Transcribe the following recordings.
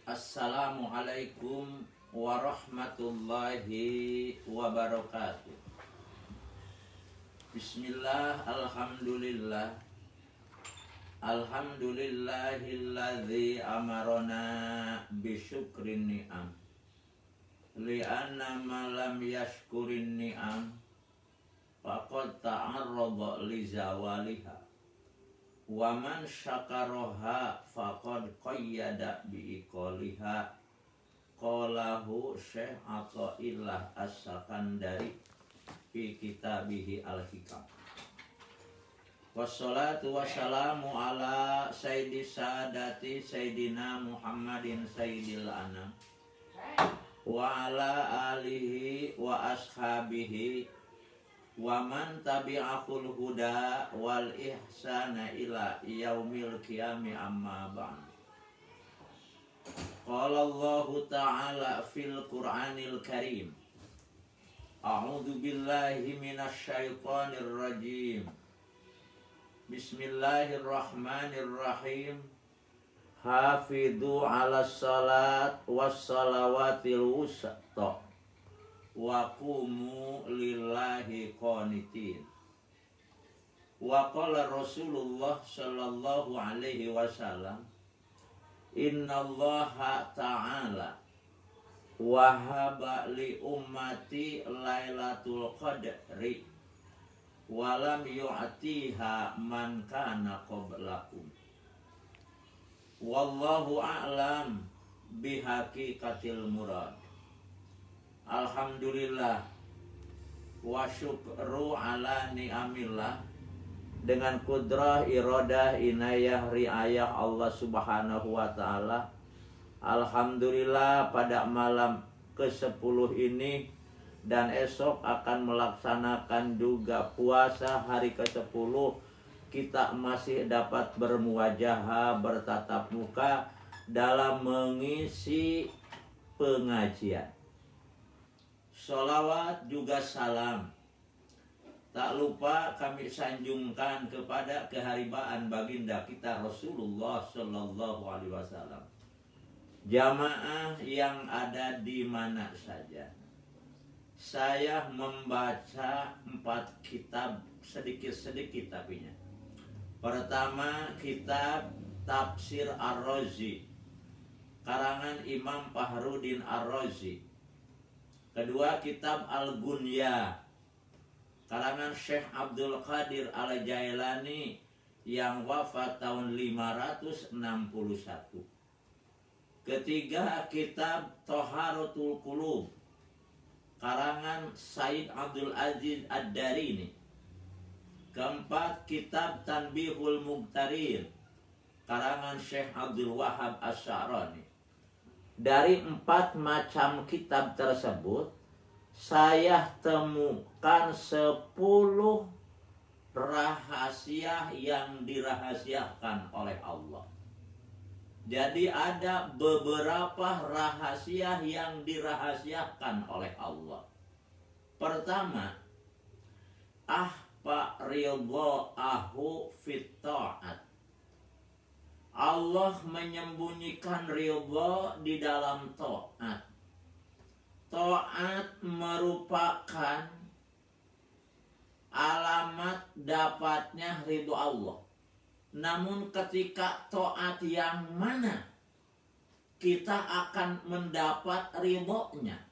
Assalamualaikum warahmatullahi wabarakatuh. Bismillah, alhamdulillah. Alhamdulillahilladzi amarona bisyukrin ni'am. Li'anna ma lam yashkurin ni'am faqad ta'arrada li zawaliha. Wa man syakaraha faqad qayyada bi'iqaliha. Qalahu Syekh Athaillah As-Sakandari fi kitabihi Al-Hikam. Wassalatu wassalamu ala sayyidi sadati sayyidina Muhammadin sayyidil anam wa ala alihi wa ashabihi wa man tabi'ahul huda wal ihsana ila yaumil qiyami amma ba'd. Qala Allah ta'ala fil Qur'anil Karim. A'udzu billahi minasy syaithanir rajim. Bismillahirrahmanirrahim. Hafidhu 'alas salat was salawatil wusta wa qumu lillahi qanitin. Wa qala Rasulullah sallallahu alaihi wasallam, innallaha ta'ala wahaba li ummati lailatul qadri walam yu'tiha man kana qablakum. Wallahu a'lam bihaqiqatil murad. Alhamdulillah wa syukru ala ni'amillah. Dengan kudrah, iradah, inayah, riayah Allah subhanahu wa ta'ala, alhamdulillah pada malam ke-10 ini dan esok akan melaksanakan juga puasa hari ke-10, kita masih dapat bermuwajahah, bertatap muka dalam mengisi pengajian. Sholawat juga salam tak lupa kami sanjungkan kepada keharibaan baginda kita Rasulullah Sallallahu Alaihi Wasallam. Jamaah yang ada di mana saja, saya membaca 4 kitab sedikit-sedikit tapinya. Pertama, kitab Tafsir Ar-Razi karangan Imam Fakhruddin Ar-Razi. Kedua, kitab Al-Gunya karangan Syekh Abdul Qadir Al-Jailani yang wafat tahun 561. Ketiga, kitab Thaharatul Qulub karangan Said Abdul Aziz Ad-Darini. Keempat, kitab Tanbihul Muqtarin karangan Syekh Abdul Wahhab Asy-Sya'rani. Dari 4 macam kitab tersebut, saya temukan 10 rahasia yang dirahasiakan oleh Allah. Jadi ada beberapa rahasia yang dirahasiakan oleh Allah. Pertama, ahfa ridha'ahu fit ta'at. Allah menyembunyikan ridha di dalam ta'at. Ta'at merupakan alamat dapatnya ridho Allah. Namun ketika ta'at yang mana kita akan mendapat ridhonya.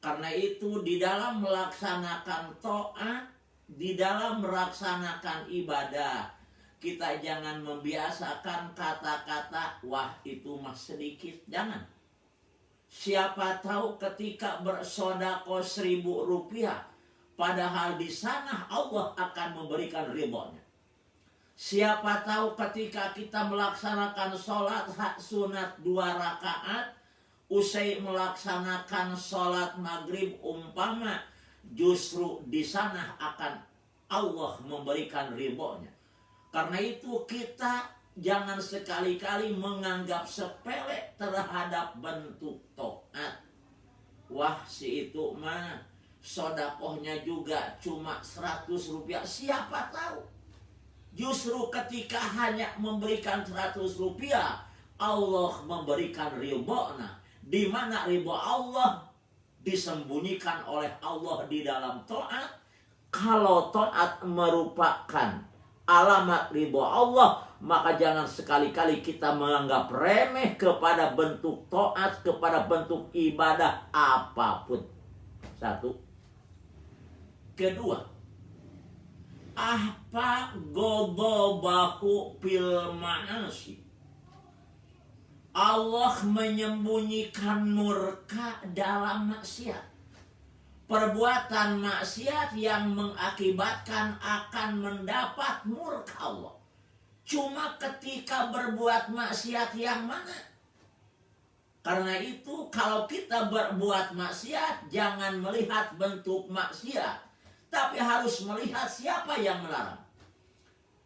Karena itu di dalam melaksanakan ta'at, di dalam melaksanakan ibadah, kita jangan membiasakan kata-kata wah itu mah sedikit, jangan. Siapa tahu ketika bersedekah 1.000 rupiah, padahal di sana Allah akan memberikan ridhonya. Siapa tahu ketika kita melaksanakan sholat sunat 2 rakaat, usai melaksanakan sholat maghrib umpama, justru di sana akan Allah memberikan ridhonya. Karena itu kita jangan sekali-kali menganggap sepele terhadap bentuk taat. Wah si itu mah sodakohnya juga cuma 100 rupiah. Siapa tahu justru ketika hanya memberikan 100 rupiah Allah memberikan ridhonya, di mana ridho Allah disembunyikan oleh Allah di dalam taat. Kalau taat merupakan alamat ridho Allah, maka jangan sekali-kali kita menganggap remeh kepada bentuk taat, kepada bentuk ibadah apapun. Satu. Kedua, apa godobahu fil ma'asi. Allah menyembunyikan murka dalam maksiat. Perbuatan maksiat yang mengakibatkan akan mendapat murka Allah. Cuma ketika berbuat maksiat yang mana? Karena itu kalau kita berbuat maksiat, jangan melihat bentuk maksiat, tapi harus melihat siapa yang melarang.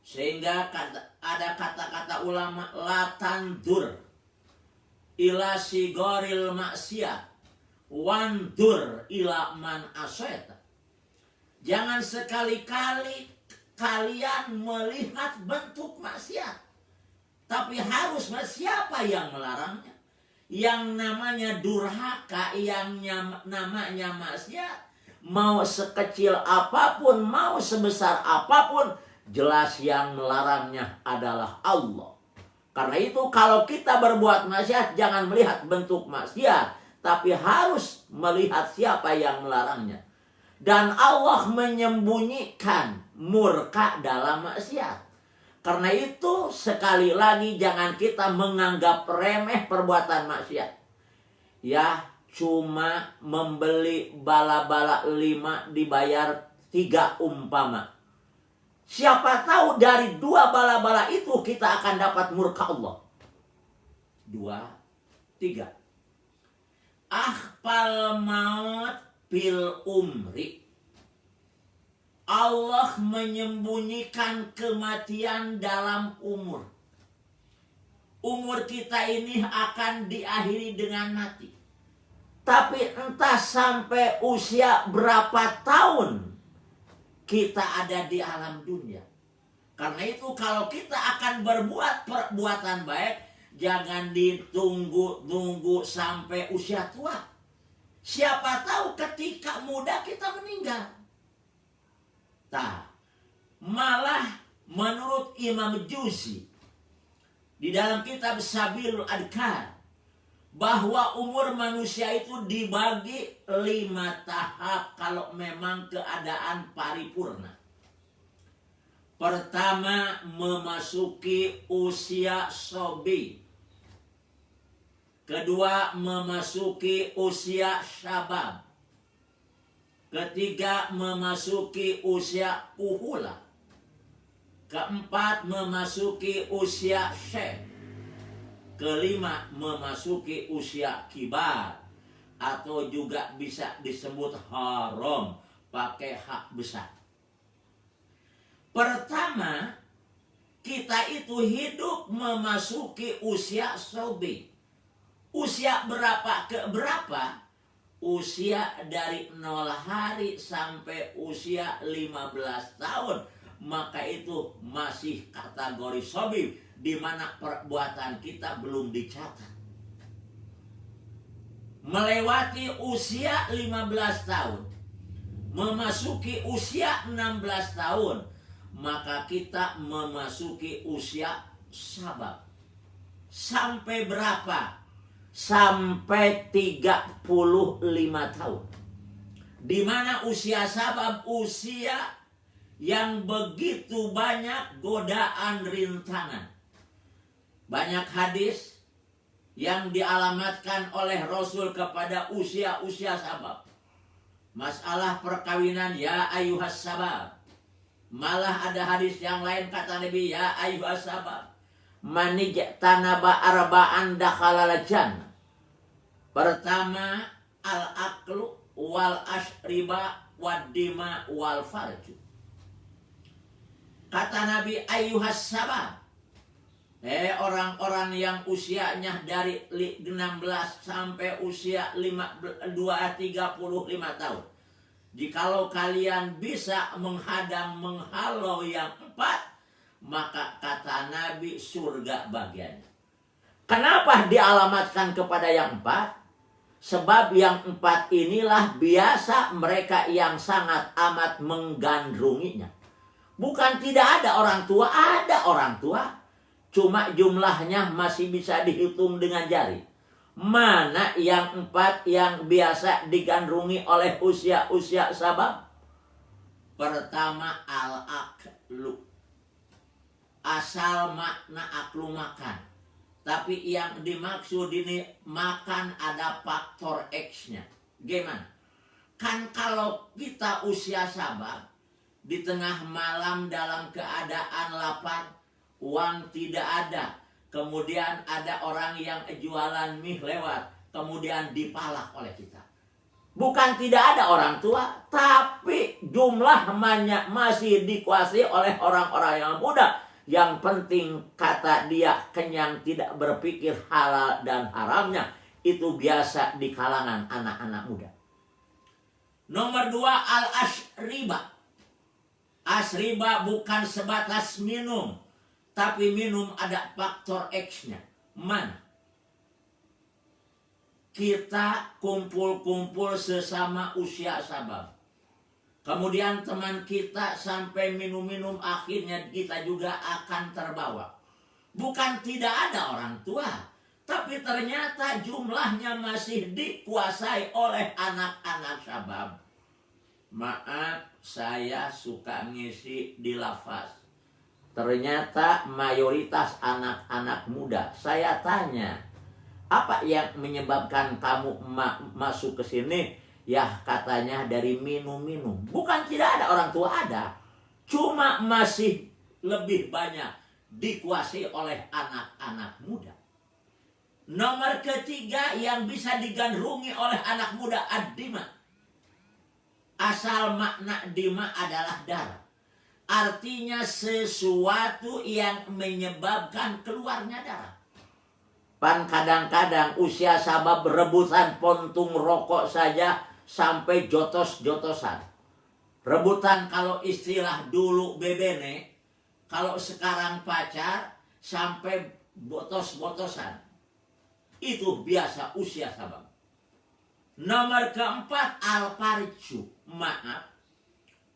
Sehingga ada kata-kata ulama, la tandur ila sigoril maksiat, wandur ila man asyata. Jangan sekali-kali kalian melihat bentuk maksiat, tapi harus siapa yang melarangnya. Yang namanya durhaka, yang namanya maksiat, mau sekecil apapun, mau sebesar apapun, jelas yang melarangnya adalah Allah. Karena itu kalau kita berbuat maksiat, jangan melihat bentuk maksiat, tapi harus melihat siapa yang melarangnya. Dan Allah menyembunyikan murka dalam maksiat. Karena itu sekali lagi jangan kita menganggap remeh perbuatan maksiat. Ya, cuma membeli bala-bala 5 dibayar 3 umpama. Siapa tahu dari 2 bala-bala itu kita akan dapat murka Allah. 2, 3. Akhfal maut fil umri. Allah menyembunyikan kematian dalam umur. Umur kita ini akan diakhiri dengan mati. Tapi entah sampai usia berapa tahun kita ada di alam dunia. Karena itu kalau kita akan berbuat perbuatan baik, jangan ditunggu sampai usia tua. Siapa tahu ketika muda kita meninggal. Malah menurut Imam Juzi di dalam kitab Sabilul Adkar, bahwa umur manusia itu dibagi 5 tahap kalau memang keadaan paripurna. Pertama, memasuki usia sobi. Kedua, memasuki usia syabab. Ketiga, memasuki usia kuhula. Keempat, memasuki usia syekh. Kelima, memasuki usia kibar. Atau juga bisa disebut haram, pakai hak besar. Pertama, kita itu hidup memasuki usia sobi. Usia berapa ke berapa? Usia dari 0 hari sampai usia 15 tahun. Maka itu masih kategori sobi, di mana perbuatan kita belum dicatat. Melewati usia 15 tahun, memasuki usia 16 tahun, maka kita memasuki usia sabab. Sampai berapa? Sampai 35 tahun. Di mana usia sabab usia yang begitu banyak godaan rintangan. Banyak hadis yang dialamatkan oleh Rasul kepada usia-usia sabab. Masalah perkawinan, ya ayuhas sabab. Malah ada hadis yang lain kata Nabi, ya ayuhas sabab. Manijtanaba arba'an dakhalal jannah. Pertama, al-aqlu wal ashriba wad dima wal farju. Kata Nabi, ayyuhas sabab. Orang-orang yang usianya dari 16 sampai usia 35 tahun. Jikalau kalian bisa menghalau yang 4, maka kata Nabi surga bagiannya. Kenapa dialamatkan kepada yang 4? Sebab yang 4 inilah biasa mereka yang sangat amat menggandrunginya. Bukan tidak ada orang tua, ada orang tua. Cuma jumlahnya masih bisa dihitung dengan jari. Mana yang 4 yang biasa digandrungi oleh usia-usia sabab? Pertama, al-aklu. Asal makna aklu makan. Tapi yang dimaksud ini makan ada faktor X-nya. Gimana? Kan kalau kita usia sabab, di tengah malam dalam keadaan lapar, uang tidak ada. Kemudian ada orang yang jualan mie lewat, kemudian dipalak oleh kita. Bukan tidak ada orang tua, tapi jumlah masih dikuasai oleh orang-orang yang muda. Yang penting kata dia kenyang, tidak berpikir halal dan haramnya. Itu biasa di kalangan anak-anak muda. Nomor 2, al-ashriba. Asriba bukan sebatas minum, tapi minum ada faktor X-nya. Mana? Kita kumpul-kumpul sesama usia sabab. Kemudian teman kita sampai minum-minum, akhirnya kita juga akan terbawa. Bukan tidak ada orang tua, tapi ternyata jumlahnya masih dikuasai oleh anak-anak sabab. Maaf, saya suka ngisi di lafaz. Ternyata mayoritas anak-anak muda. Saya tanya, apa yang menyebabkan kamu masuk ke sini? Ya katanya dari minum-minum. Bukan tidak ada orang tua, ada. Cuma masih lebih banyak dikuasai oleh anak-anak muda. Nomor 3 yang bisa digandrungi oleh anak muda, ad-dima. Asal makna dima adalah darah. Artinya sesuatu yang menyebabkan keluarnya darah. Pan kadang-kadang usia sabab rebutan puntung rokok saja sampai jotos-jotosan. Rebutan kalau istilah dulu bebene, kalau sekarang pacar sampai botos-botosan. Itu biasa usia sabab. Nomor 4, al-farju. Maaf,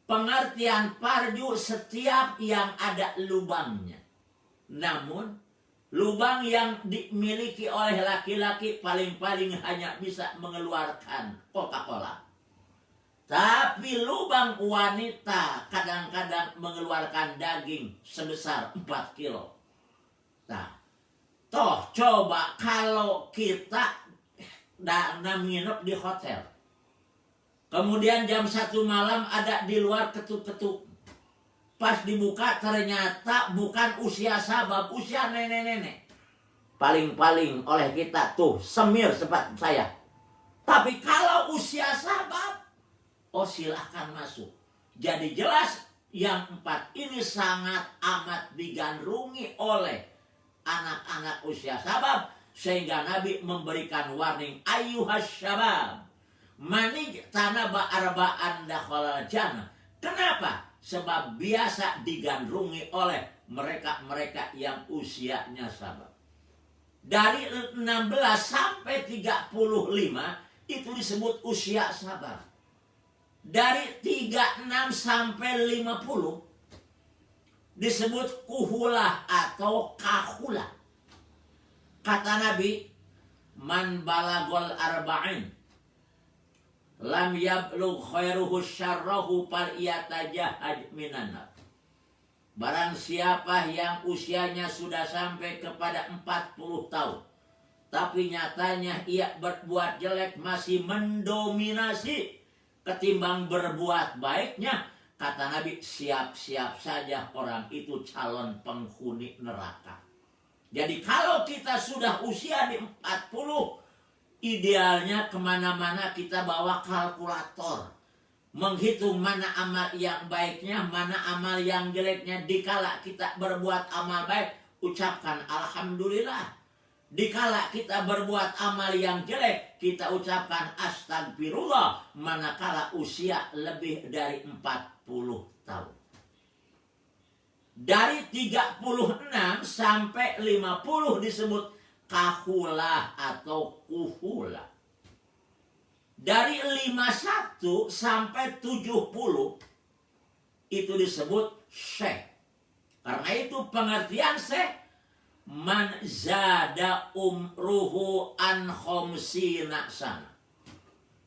pengertian farju setiap yang ada lubangnya. Namun lubang yang dimiliki oleh laki-laki paling-paling hanya bisa mengeluarkan Coca-Cola. Tapi lubang wanita kadang-kadang mengeluarkan daging sebesar 4 kilo. Nah, toh coba kalau kita nginep di hotel. Kemudian jam 1 malam ada di luar ketuk-ketuk. Pas dibuka ternyata bukan usia sabab, usia nenek-nenek. Paling-paling oleh kita tuh semir seperti saya. Tapi kalau usia sabab, oh silahkan masuk. Jadi jelas yang 4 ini sangat amat digandrungi oleh anak-anak usia sabab. Sehingga Nabi memberikan warning, ayyuhas syabab, mani tanaba arba'an dakhalal jannah. Kenapa? Sebab biasa digandrungi oleh mereka-mereka yang usianya sabab. Dari 16 sampai 35 itu disebut usia sabab. Dari 36 sampai 50 disebut kuhulah atau kahulah. Kata Nabi, man balagol arba'in lam yablugh khairuhu syarrahu fal yatajahhad minan nar. Barang siapa yang usianya sudah sampai kepada 40 tahun, tapi nyatanya ia berbuat jelek masih mendominasi ketimbang berbuat baiknya, kata Nabi, siap-siap saja orang itu calon penghuni neraka. Jadi kalau kita sudah usia di 40, idealnya kemana-mana kita bawa kalkulator. Menghitung mana amal yang baiknya, mana amal yang jeleknya. Dikala kita berbuat amal baik, ucapkan Alhamdulillah. Dikala kita berbuat amal yang jelek, kita ucapkan Astagfirullah. Manakala usia lebih dari 40 tahun. Dari 36 sampai 50 disebut kahula atau kuhula. Dari 51 sampai 70 itu disebut syekh. Karena itu pengertian syekh, man zada umruhu an khamsina sana.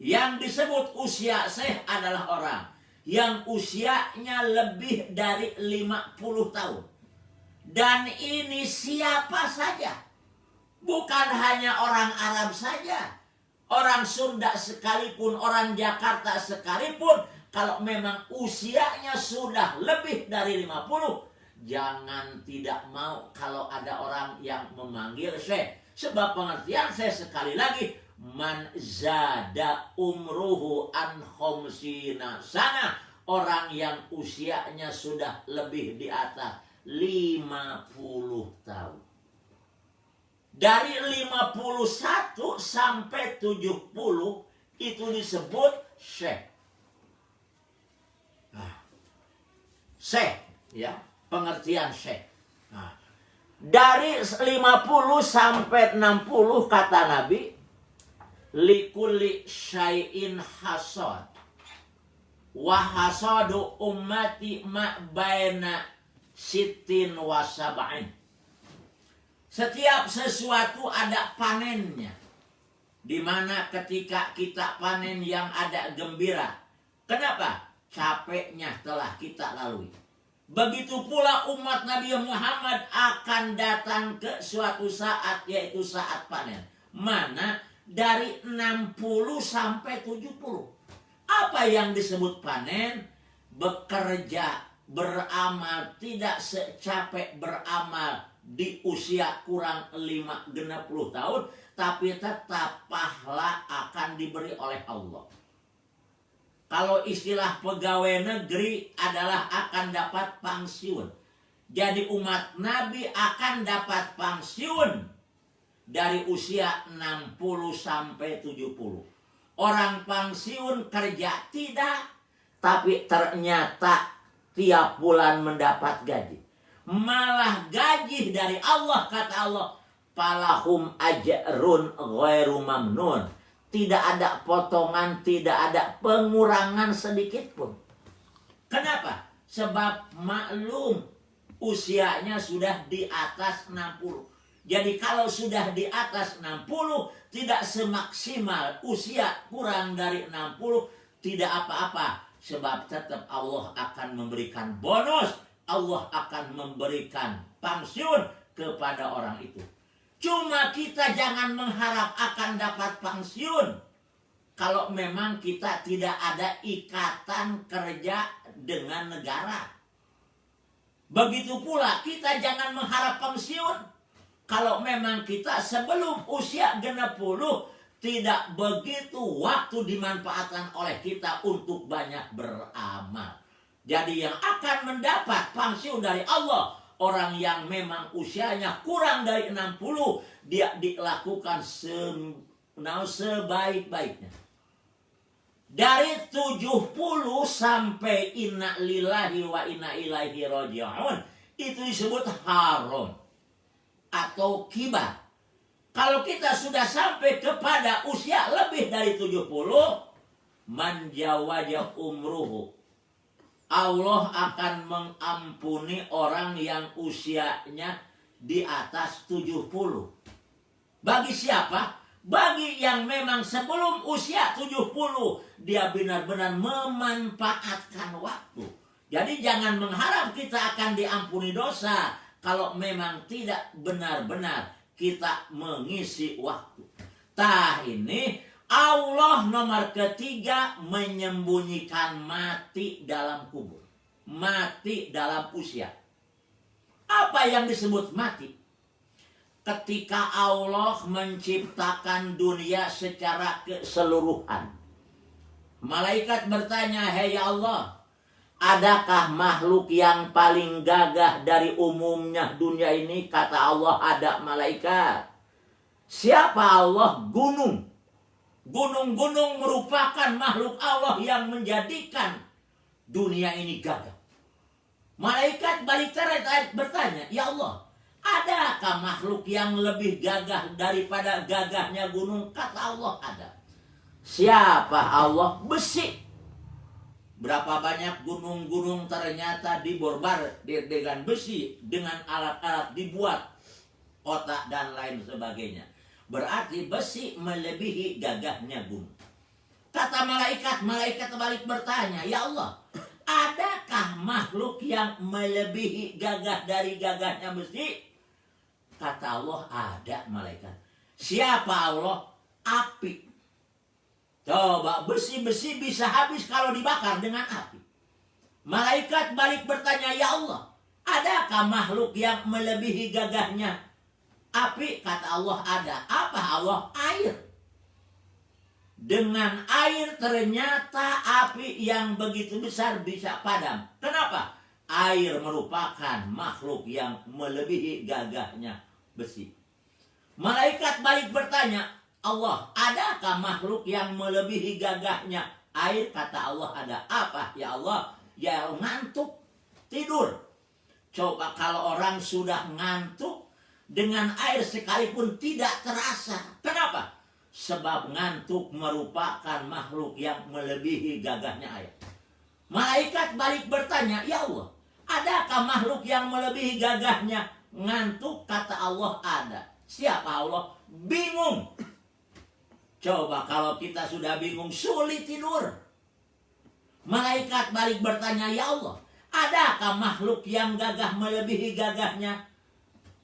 Yang disebut usia syekh adalah orang yang usianya lebih dari 50 tahun. Dan ini siapa saja. Bukan hanya orang Arab saja. Orang Sunda sekalipun, orang Jakarta sekalipun, kalau memang usianya sudah lebih dari 50, jangan tidak mau kalau ada orang yang memanggil syekh. Sebab pengertian saya sekali lagi, man zada umruhu an khamsina sana, orang yang usianya sudah lebih di atas 50 tahun. Dari 51 sampai 70 itu disebut syekh. Syekh, ya, pengertian syekh. Dari 50 sampai 60 kata Nabi, likulli syai'in hasad. Wa hasadu ummati ma baina sittin wa sab'in. Setiap sesuatu ada panennya. Di mana ketika kita panen yang ada gembira. Kenapa? Capeknya telah kita lalui. Begitu pula umat Nabi Muhammad akan datang ke suatu saat, yaitu saat panen. Mana? Dari 60 sampai 70. Apa yang disebut panen? Bekerja, beramal, tidak secapek beramal di usia kurang 50 tahun, tapi tetap pahala akan diberi oleh Allah. Kalau istilah pegawai negeri adalah akan dapat pensiun. Jadi umat Nabi akan dapat pensiun dari usia 60 sampai 70. Orang pensiun kerja tidak, tapi ternyata tiap bulan mendapat gaji. Malah gaji dari Allah, kata Allah, falahum ajrun ghairu mamnun. Tidak ada potongan, tidak ada pengurangan sedikit pun. Kenapa? Sebab maklum usianya sudah di atas 60. Jadi kalau sudah di atas 60, tidak semaksimal usia kurang dari 60, tidak apa-apa. Sebab tetap Allah akan memberikan bonus, Allah akan memberikan pensiun kepada orang itu. Cuma kita jangan mengharap akan dapat pensiun kalau memang kita tidak ada ikatan kerja dengan negara. Begitu pula kita jangan mengharap pensiun kalau memang kita sebelum usia 60 tidak begitu waktu dimanfaatkan oleh kita untuk banyak beramal. Jadi yang akan mendapat pensiun dari Allah, orang yang memang usianya kurang dari 60, dia dilakukan sebaik-baiknya. Dari 70 sampai inna lillahi wa inna ilaihi raji'un, itu disebut haram atau kibar. Kalau kita sudah sampai kepada usia lebih dari 70, man jawaja umruhu, Allah akan mengampuni orang yang usianya di atas 70. Bagi siapa? Bagi yang memang sebelum usia 70 dia benar-benar memanfaatkan waktu. Jadi jangan mengharap kita akan diampuni dosa kalau memang tidak benar-benar kita mengisi waktu. Ini Allah nomor ketiga menyembunyikan mati dalam kubur. Mati dalam usia. Apa yang disebut mati? Ketika Allah menciptakan dunia secara keseluruhan. Malaikat bertanya, "Hei Allah, adakah makhluk yang paling gagah dari umumnya dunia ini?" Kata Allah, "Ada." Malaikat. Siapa Allah? Gunung. Gunung-gunung merupakan makhluk Allah yang menjadikan dunia ini gagah. Malaikat balik bertanya, "Ya Allah, Adakah makhluk yang lebih gagah daripada gagahnya gunung? Kata Allah, ada. Siapa Allah? Besi. Berapa banyak gunung-gunung ternyata diborbar dengan besi, dengan alat-alat dibuat kotak dan lain sebagainya. Berarti besi melebihi gagahnya gunung. Kata malaikat balik bertanya, ya Allah, adakah makhluk yang melebihi gagah dari gagahnya besi? Kata Allah, ada malaikat. Siapa Allah? Api. Coba, besi-besi bisa habis kalau dibakar dengan api. Malaikat balik bertanya, ya Allah, adakah makhluk yang melebihi gagahnya api? Kata Allah, ada. Apa Allah? Air. Dengan air ternyata api yang begitu besar bisa padam. Kenapa? Air merupakan makhluk yang melebihi gagahnya besi. Malaikat balik bertanya, Allah, adakah makhluk yang melebihi gagahnya air? Kata Allah, ada. Apa? Ya Allah, ya ngantuk, tidur. Coba kalau orang sudah ngantuk, dengan air sekalipun tidak terasa. Kenapa? Sebab ngantuk merupakan makhluk yang melebihi gagahnya air. Malaikat balik bertanya, ya Allah, adakah makhluk yang melebihi gagahnya ngantuk? Kata Allah, ada. Siapa Allah? Bingung. Coba kalau kita sudah bingung, sulit tidur. Malaikat balik bertanya, ya Allah, adakah makhluk yang gagah melebihi gagahnya?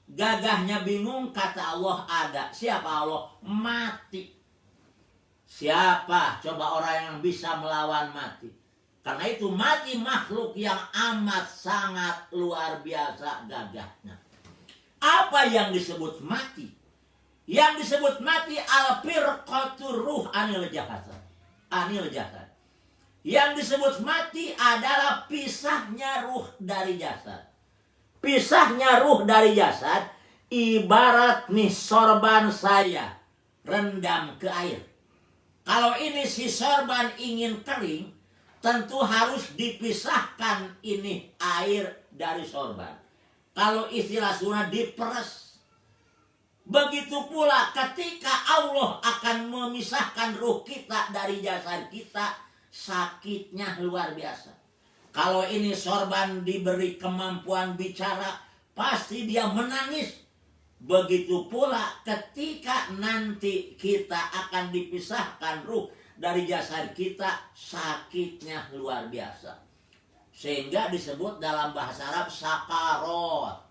Gagahnya bingung. Kata Allah, ada. Siapa Allah? Mati. Siapa coba orang yang bisa melawan mati? Karena itu mati makhluk yang amat sangat luar biasa gagahnya. Apa yang disebut mati? Yang disebut mati al-firqatur ruh anil jasad. Anil jasad. Yang disebut mati adalah pisahnya ruh dari jasad. Pisahnya ruh dari jasad ibarat nih sorban saya rendam ke air. Kalau ini si sorban ingin kering, tentu harus dipisahkan ini air dari sorban. Kalau istilah Sunda diperes. Begitu pula ketika Allah akan memisahkan ruh kita dari jasad kita, sakitnya luar biasa. Kalau ini sorban diberi kemampuan bicara, pasti dia menangis. Begitu pula ketika nanti kita akan dipisahkan ruh dari jasad kita, sakitnya luar biasa. Sehingga disebut dalam bahasa Arab sakarot.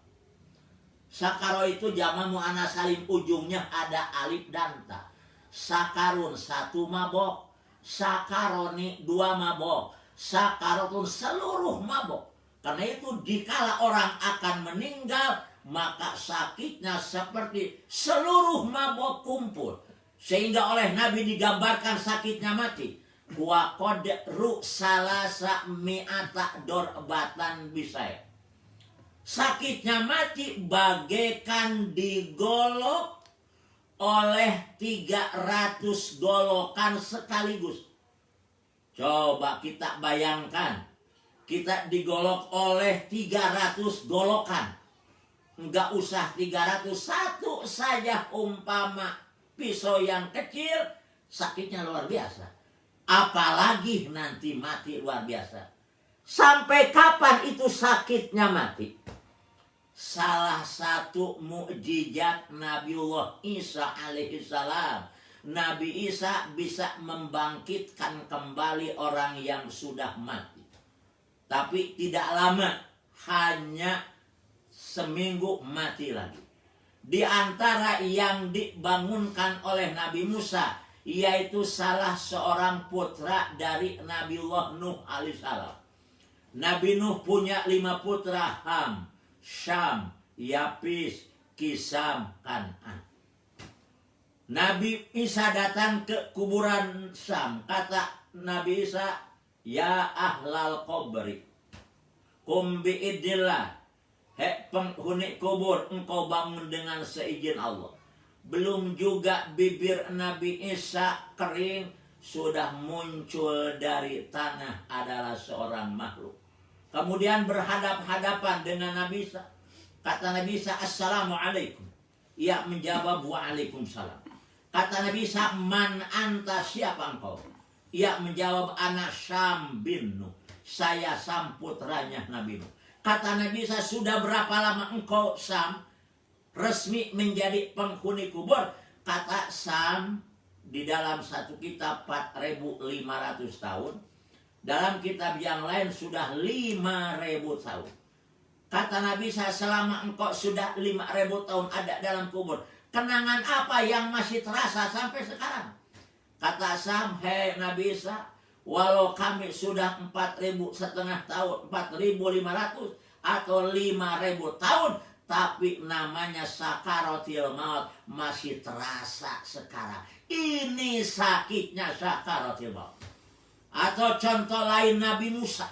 Sakaro itu jamak muannats salim, ujungnya ada alif dan ta. Sakarun satu mabok, sakaroni dua mabok, sakarotun seluruh mabok. Karena itu dikala orang akan meninggal, maka sakitnya seperti seluruh mabok kumpul. Sehingga oleh Nabi digambarkan sakitnya mati. Wa qad ru salasa mi'ata dorbatan bisaya. Sakitnya mati bagaikan digolok oleh 300 golokan sekaligus. Coba kita bayangkan, kita digolok oleh 300 golokan. Enggak usah 300, satu saja umpama pisau yang kecil, sakitnya luar biasa. Apalagi nanti mati luar biasa. Sampai kapan itu sakitnya mati? Salah satu mukjizat Nabiullah Isa alaihissalam, Nabi Isa bisa membangkitkan kembali orang yang sudah mati. Tapi tidak lama, hanya seminggu mati lagi. Di antara yang dibangunkan oleh Nabi Musa, yaitu salah seorang putra dari Nabiullah Nuh alaihissalam. Nabi Nuh punya 5 putra, Ham, Syam, Yapis, Kisam, Kan'an. Nabi Isa datang ke kuburan Syam. Kata Nabi Isa, ya ahlal qabri, kum biidillah. Hei penghuni kubur, engkau bangun dengan seizin Allah. Belum juga bibir Nabi Isa kering, sudah muncul dari tanah adalah seorang makhluk. Kemudian berhadap-hadapan dengan Nabi Isa. Kata Nabi Isa, Assalamualaikum. Ia menjawab, Waalaikumsalam. Kata Nabi Isa, Man anta, siapa engkau? Ia menjawab, Ana Syam bin Nuh. Saya Sam, putranya Nabi Nuh. Kata Nabi Isa, sudah berapa lama engkau Sam resmi menjadi penghuni kubur? Kata Sam, di dalam satu kitab 4.500 tahun. Dalam kitab yang lain sudah 5.000 tahun. Kata Nabi Isa, selama engkau sudah 5.000 tahun ada dalam kubur, kenangan apa yang masih terasa sampai sekarang? Kata Sam, hei Nabi Isa, walau kami sudah 4.500 tahun, 4.500 atau 5.000 tahun, tapi namanya sakaratil maut masih terasa sekarang. Ini sakitnya sakaratil maut. Atau contoh lain Nabi Musa.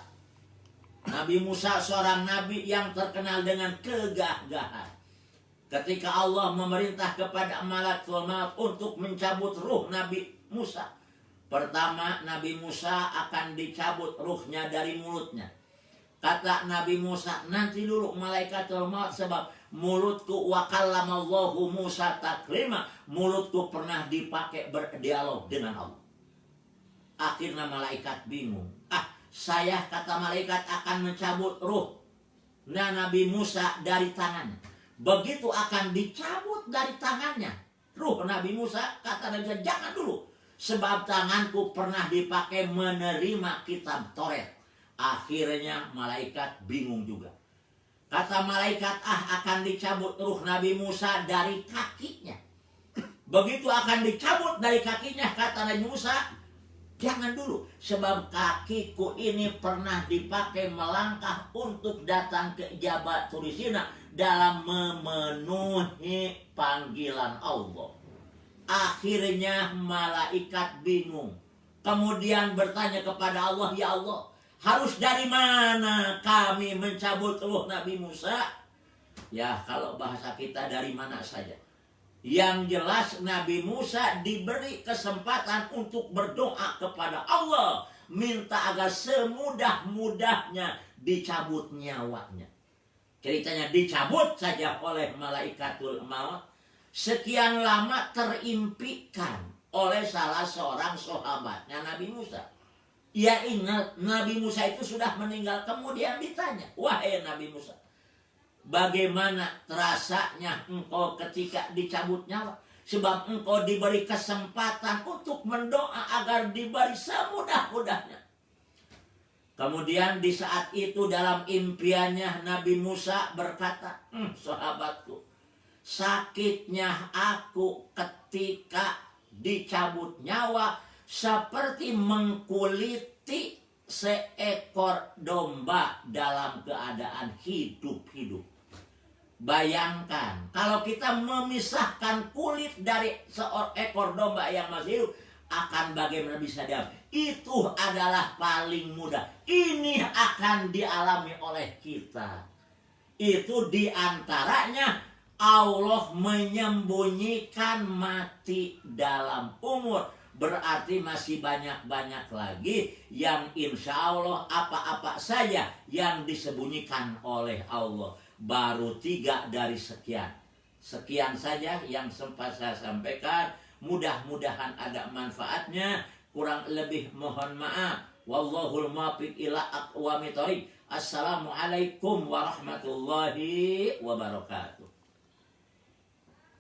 Nabi Musa seorang nabi yang terkenal dengan kegagahan. Ketika Allah memerintah kepada malakul maut untuk mencabut ruh Nabi Musa, pertama Nabi Musa akan dicabut ruhnya dari mulutnya. Kata Nabi Musa, nanti dulu malaikatul maut, sebab mulutku wa kallamallahu Musa taklima, mulutku pernah dipakai berdialog dengan Allah. Akhirnya malaikat bingung. Saya, kata malaikat, akan mencabut ruh Nabi Musa dari tangannya. Begitu akan dicabut dari tangannya ruh Nabi Musa, kata Nabi Musa, jangan dulu, sebab tanganku pernah dipakai menerima kitab Taurat. Akhirnya malaikat bingung juga. Kata malaikat, akan dicabut ruh Nabi Musa dari kakinya. Begitu akan dicabut dari kakinya, kata Nabi Musa, jangan dulu, sebab kakiku ini pernah dipakai melangkah untuk datang ke Jabal Turisina dalam memenuhi panggilan Allah. Akhirnya malaikat bingung. Kemudian bertanya kepada Allah, ya Allah, harus dari mana kami mencabut ruh Nabi Musa? Ya, kalau bahasa kita dari mana saja. Yang jelas Nabi Musa diberi kesempatan untuk berdoa kepada Allah, minta agar semudah-mudahnya dicabut nyawanya. Ceritanya dicabut saja oleh malaikatul maut. Sekian lama terimpikan oleh salah seorang sahabatnya Nabi Musa. Ia ingat Nabi Musa itu sudah meninggal. Kemudian ditanya, wahai Nabi Musa, bagaimana terasanya engkau ketika dicabut nyawa? Sebab engkau diberi kesempatan untuk mendoa agar diberi semudah-mudahnya. Kemudian di saat itu dalam impiannya Nabi Musa berkata, sahabatku, sakitnya aku ketika dicabut nyawa seperti mengkuliti seekor domba dalam keadaan hidup-hidup. Bayangkan kalau kita memisahkan kulit dari seekor domba yang masih hidup, akan bagaimana bisa diam? Itu adalah paling mudah. Ini akan dialami oleh kita. Itu diantaranya Allah menyembunyikan mati dalam umur. Berarti masih banyak-banyak lagi yang insya Allah apa-apa saja yang disembunyikan oleh Allah. Baru 3 dari sekian. Sekian saja yang sempat saya sampaikan. Mudah-mudahan ada manfaatnya. Kurang lebih mohon maaf. Wallahul muwaffiq ila aqwamit thoriq. Assalamualaikum warahmatullahi wabarakatuh.